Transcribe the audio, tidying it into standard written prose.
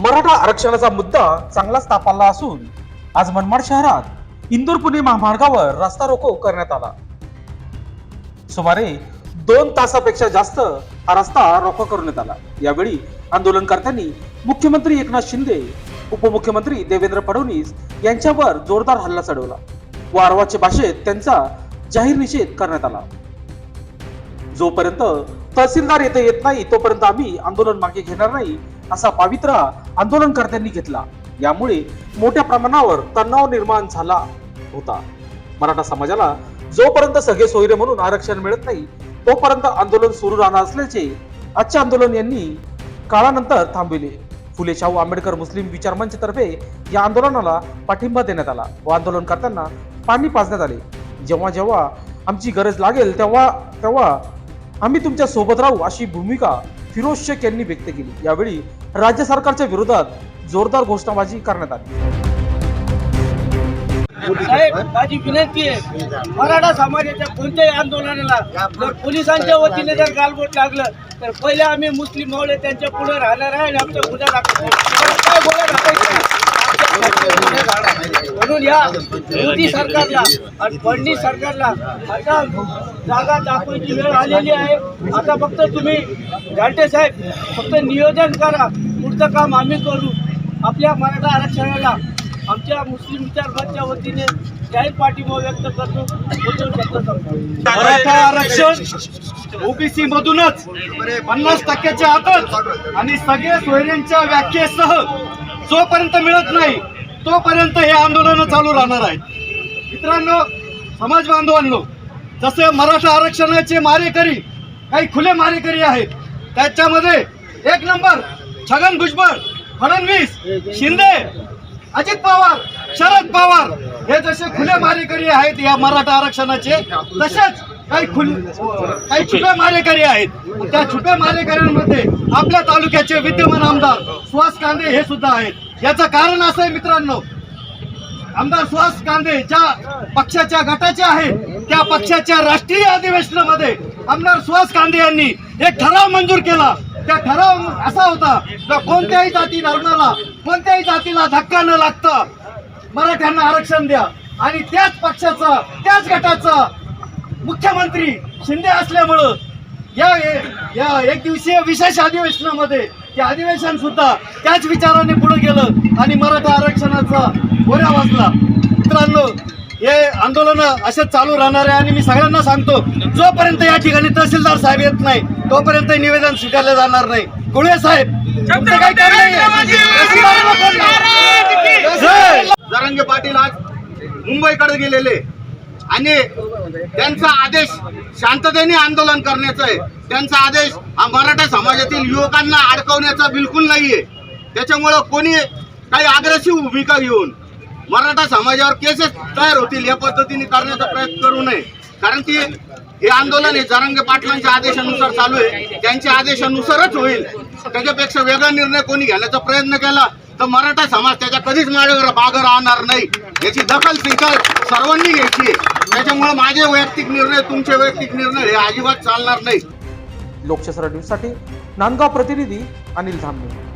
मराठा आरक्षणाचा मुद्दा चांगलाच तापला असून आज मनमाड शहरात इंदोर पुणे महामार्गावर रस्ता रोको करण्यात आला। सुमारे 2 तासापेक्षा जास्त हा रस्ता रोको करण्यात आला। यावेळी आंदोलनकर्त्यांनी मुख्यमंत्री एकनाथ शिंदे, उपमुख्यमंत्री देवेंद्र फडणवीस यांच्यावर जोरदार हल्ला चढवला व अर्वाच्य भाषेत त्यांचा जाहीर निषेध करण्यात आला। जोपर्यंत तहसीलदार येथे येत नाही तोपर्यंत आम्ही आंदोलन मागे घेणार नाही असा पवित्रा आंदोलनकर्त्यांनी घेतला। यामुळे मोठ्या प्रमाणावर तणाव निर्माण झाला होता। मराठा समाजाला जोपर्यंत सगळे सोयरे म्हणून आरक्षण मिळत नाही तोपर्यंत आंदोलन सुरू राहणार असल्याचे आजचे आंदोलन यांनी काळानंतर थांबविले। फुले शाहू आंबेडकर मुस्लिम विचार मंच तर्फे या आंदोलनाला पाठिंबा देण्यात आला व आंदोलनकर्त्यांना पाणी पाजण्यात आले। जेव्हा जेव्हा आमची गरज लागेल तेव्हा आम्ही तुमच्या सोबत राहू अशी भूमिका फिरोज शेख यांनी व्यक्त केली। यावेळी राज्य सरकारच्या विरोधात जोरदार घोषणाबाजी करण्यात आली। साहेब, माझी विनंती आहे, मराठा समाजाच्या कोणत्याही आंदोलनाला जर पोलिसांच्या वतीने जर गालबोट लागलं तर पहिले आम्ही मुस्लिम मावळे त्यांच्या पुढे राहणार आहे आणि आमच्या गुन्हा दाखल काय बोलायला म्हणून या मोदी सरकारला आणि फडणवीस सरकारला आता जागा दाखवायची वेळ आलेली आहे। आता फक्त तुम्ही घाटे साहेब फक्त नियोजन करा, पुढचं काम आम्ही करू। आपल्या मराठा आरक्षणाला आमच्या मुस्लिम विचार मंचच्या वतीने जाहीर पाठिंबा व्यक्त करतो। मराठा आरक्षण ओबीसी मधूनच 50%च्या आतच आणि सगळे सोयऱ्यांच्या व्याख्येसह जोपर्यंत मिळत नाही तोपर्यंत हे आंदोलन चालू राहणार आहे। मित्रांनो, समाज बांधवांनो, जसे मराठा आरक्षणाचे मारेकरी काही खुले मारेकरी आहेत, त्याच्यामध्ये 1 नंबर छगन भुजबळ, फडणवीस, शिंदे, अजित पवार, शरद पवार हे जसे खुले मारेकरी आहेत या मराठा आरक्षणाचे, तसेच काही छुपे मारेकरी आहेत। त्या छुपे मारेकऱ्यांमध्ये आपल्या तालुक्याचे विद्यमान आमदार सुहास कांदे हे सुद्धा आहेत। याचं कारण असं आहे मित्रांनो, आमदार सुहास कांदे ज्या पक्षाच्या गटाचे आहेत त्या पक्षाच्या राष्ट्रीय अधिवेशनामध्ये आमदार सुहास कांदे यांनी एक ठराव मंजूर केला। त्या ठराव असा होता की कोणत्याही जाती धर्माला, कोणत्याही जातीला धक्का न लागता मराठ्यांना आरक्षण द्या। आणि त्याच पक्षाचा, त्याच गटाचा मुख्यमंत्री शिंदे असल्यामुळं या 1 दिवसीय विशेष अधिवेशनामध्ये ते अधिवेशन सुद्धा त्याच विचाराने पुढे गेलं आणि मराठा आरक्षणाचा गोऱ्या वाजला। मित्रांनो, हे आंदोलन असेच चालू राहणार आहे आणि मी सगळ्यांना सांगतो, जोपर्यंत या ठिकाणी तहसीलदार साहेब येत नाही तोपर्यंत निवेदन स्वीकारले जाणार नाही। कुळे साहेब, काय जरांगे पाटील आज मुंबईकडे गेलेले आणि त्यांचा आदेश शांततेने आंदोलन करण्याचा आहे। त्यांचा आदेश हा मराठा समाजातील युवकांना अडकवण्याचा बिलकुल नाहीये। त्याच्यामुळं कोणी काही अग्रेसिव्ह भूमिका घेऊन मराठा समाजावर केसेस तयार होतील या पद्धतीने करण्याचा प्रयत्न करू नये। कारण की हे आंदोलन हे जरांगे पाटलांच्या आदेशानुसार चालू आहे, त्यांच्या आदेशानुसारच होईल। त्याच्यापेक्षा वेगळा निर्णय कोणी घेण्याचा प्रयत्न केला तर मराठा समाज त्याच्या कधीच मागे राहणार नाही। याची दखल स्वीकार सर्वांनी घ्यायची आहे। त्याच्यामुळे माझे वैयक्तिक निर्णय, तुमचे वैयक्तिक निर्णय हे अजिबात चालणार नाही। लोकशाही न्यूज साठी नांदगाव प्रतिनिधी अनिल धामणे।